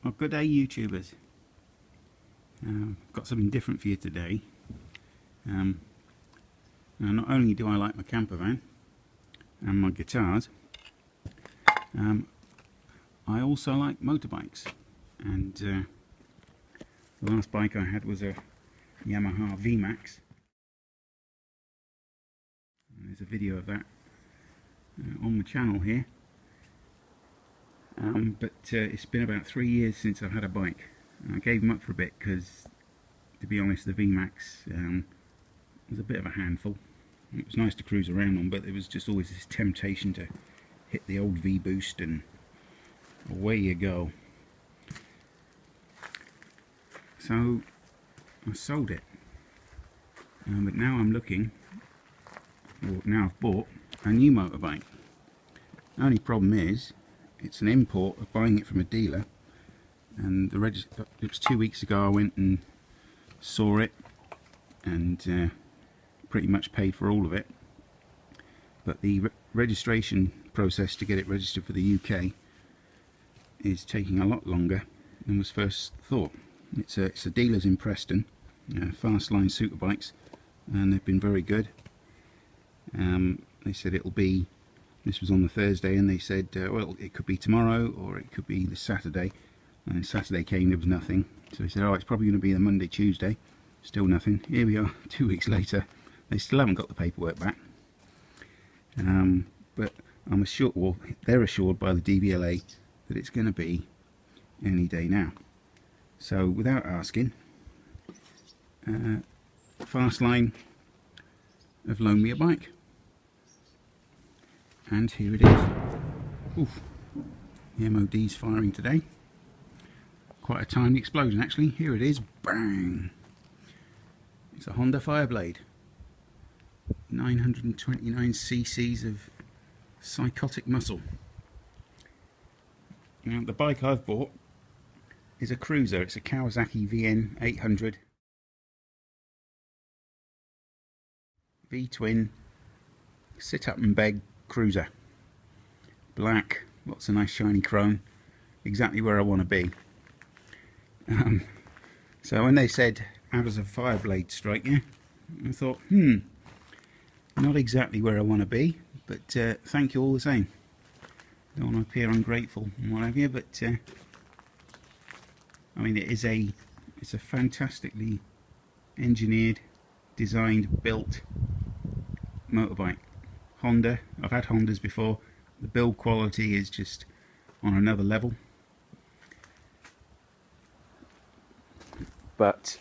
Well, good day, YouTubers. Got something different for you today. Now, not only do I like my camper van and my guitars, I also like motorbikes. And the last bike I had was a Yamaha VMAX. And there's a video of that on the channel here. But it's been about 3 years since I've had a bike. I gave them up for a bit because, to be honest, the VMAX was a bit of a handful. It was nice to cruise around on, but there was just always this temptation to hit the old V-boost and away you go. So I sold it, but now I'm looking, or now I've bought a new motorbike. The only problem is, it's an import of buying it from a dealer, and it was 2 weeks ago I went and saw it and pretty much paid for all of it, but the registration process to get it registered for the UK is taking a lot longer than was first thought. It's a dealer's in Preston, Fastline Superbikes, and they've been very good. They said it'll be, this was on the Thursday, and they said, well, it could be tomorrow or it could be the Saturday. And then Saturday came, there was nothing. So they said, oh, it's probably going to be the Monday, Tuesday. Still nothing. Here we are, 2 weeks later. They still haven't got the paperwork back. But I'm assured, well, they're assured by the DVLA that it's going to be any day now. So without asking, Fastline have loaned me a bike. And here it is. Oof. The MOD's firing today. Quite a tiny explosion actually. Here it is. Bang! It's a Honda Fireblade. 929 cc's of psychotic muscle. Now, the bike I've bought is a cruiser. It's a Kawasaki VN800 V-twin sit up and beg cruiser. Black, lots of nice shiny chrome, exactly where I want to be. So when they said, how does a Fireblade strike you? I thought, not exactly where I want to be, but thank you all the same. Don't want to appear ungrateful and what have you, but I mean, it's a fantastically engineered, designed, built motorbike. Honda, I've had Hondas before. The build quality is just on another level. But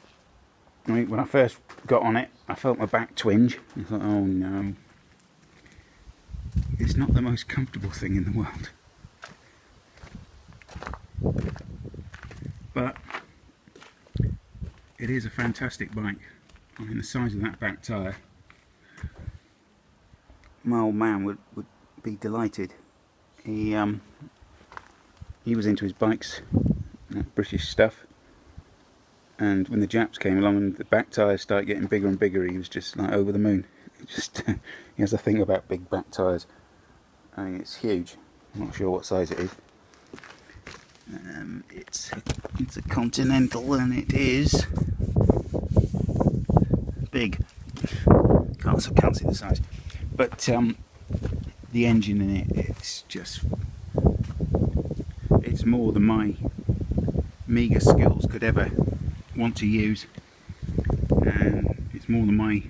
I mean, when I first got on it, I felt my back twinge. I thought, oh no, it's not the most comfortable thing in the world. But it is a fantastic bike. I mean, the size of that back tyre, my old man would be delighted. He was into his bikes, British stuff, and when the Japs came along and the back tyres started getting bigger and bigger, he was just like over the moon. He has a thing about big back tyres. I mean, it's huge. I'm not sure what size it is. It's a Continental, and it is big. Can't see the size, but the engine in it, it's more than my meagre skills could ever want to use, and it's more than my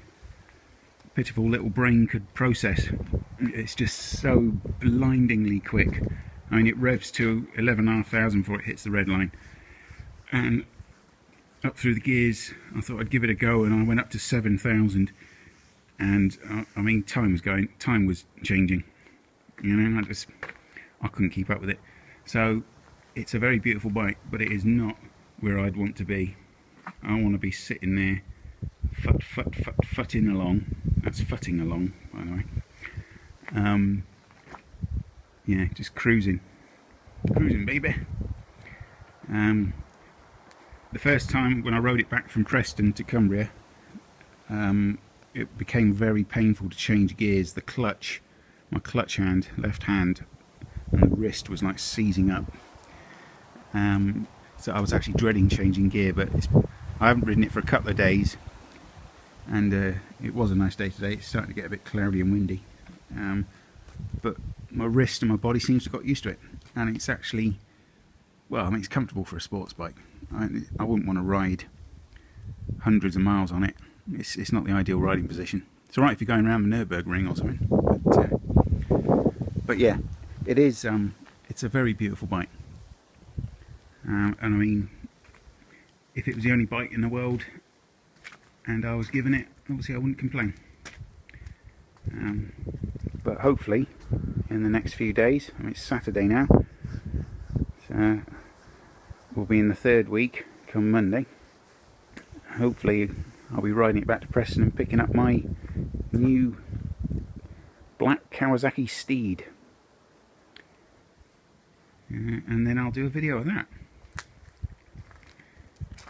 pitiful little brain could process. It's just so blindingly quick. I mean, it revs to 11,500 before it hits the red line, and up through the gears I thought I'd give it a go, and I went up to 7,000, and I mean, time was changing, you know. I couldn't keep up with it. So it's a very beautiful bike, but it is not where I'd want to be. I want to be sitting there futting along. That's futting along, by the way. Yeah, just cruising baby. The first time when I rode it back from Preston to Cumbria, it became very painful to change gears. The clutch, my clutch hand, left hand, and the wrist was like seizing up. So I was actually dreading changing gear, but I haven't ridden it for a couple of days, and it was a nice day today. It's starting to get a bit cloudy and windy, but my wrist and my body seems to have got used to it, and it's actually, well, I mean, it's comfortable for a sports bike. I wouldn't want to ride hundreds of miles on it. It's not the ideal riding position. It's alright if you're going around the Nürburgring or something, but yeah, it is. It's a very beautiful bike, and I mean, if it was the only bike in the world and I was given it, obviously I wouldn't complain. But hopefully in the next few days, I mean, it's Saturday now, so we'll be in the third week come Monday. Hopefully I'll be riding it back to Preston and picking up my new black Kawasaki Steed, and then I'll do a video of that.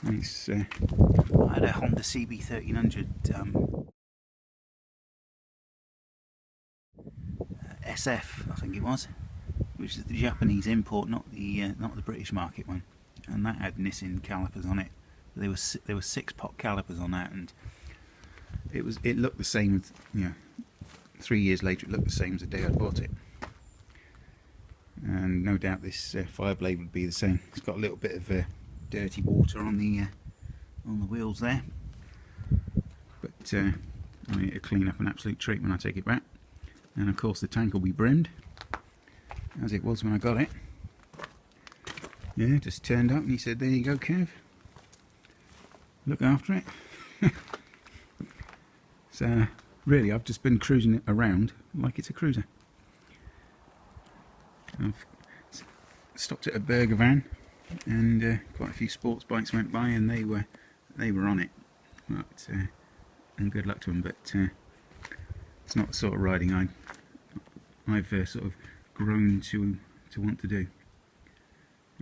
It's, I had a Honda CB1300 SF, I think it was, which is the Japanese import, not the British market one, and that had Nissin calipers on it. There were 6-pot calipers on that, and it looked the same as, you know, 3 years later it looked the same as the day I bought it. And no doubt this Fireblade would be the same. It's got a little bit of dirty water on the wheels there, but I mean, it'll clean up an absolute treat when I take it back. And of course the tank will be brimmed, as it was when I got it. Yeah, just turned up and he said, "There you go, Kev, look after it." So really, I've just been cruising it around like it's a cruiser. I've stopped at a burger van, and quite a few sports bikes went by, and they were on it. But and good luck to them. But it's not the sort of riding I've sort of grown to want to do.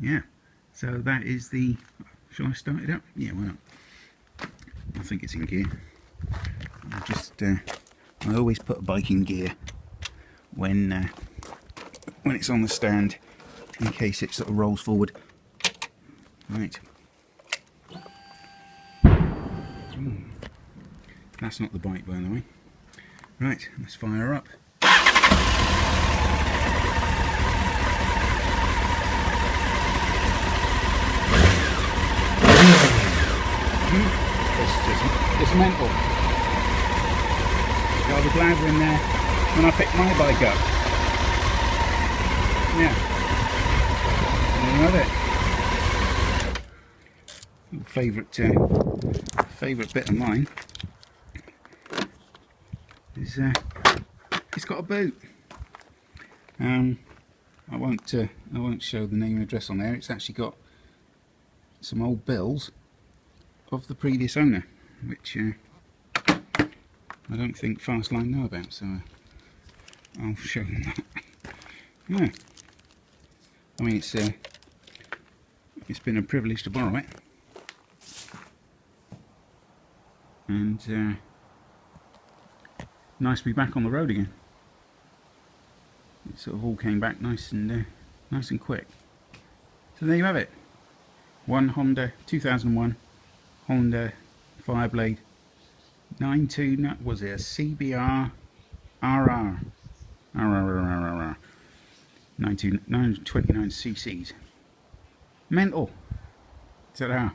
Yeah. So that is the. Shall I start it up? Yeah, why not? I think it's in gear. I always put a bike in gear when it's on the stand, in case it sort of rolls forward. Right. That's not the bike, by the way. Right, let's fire her up. It's mental. I'll be glad we're in there when I pick my bike up. Yeah. There you have it. Favourite bit of mine is it's got a boot. I won't show the name and address on there. It's actually got some old bills of the previous owner, which I don't think Fastline know about, so I'll show them that. Yeah. I mean, it's been a privilege to borrow it, and nice to be back on the road again. It sort of all came back nice and quick. So there you have it. 2001 Honda Fireblade 92, was it a CBR RR 929 cc's. Mental. Ta-da.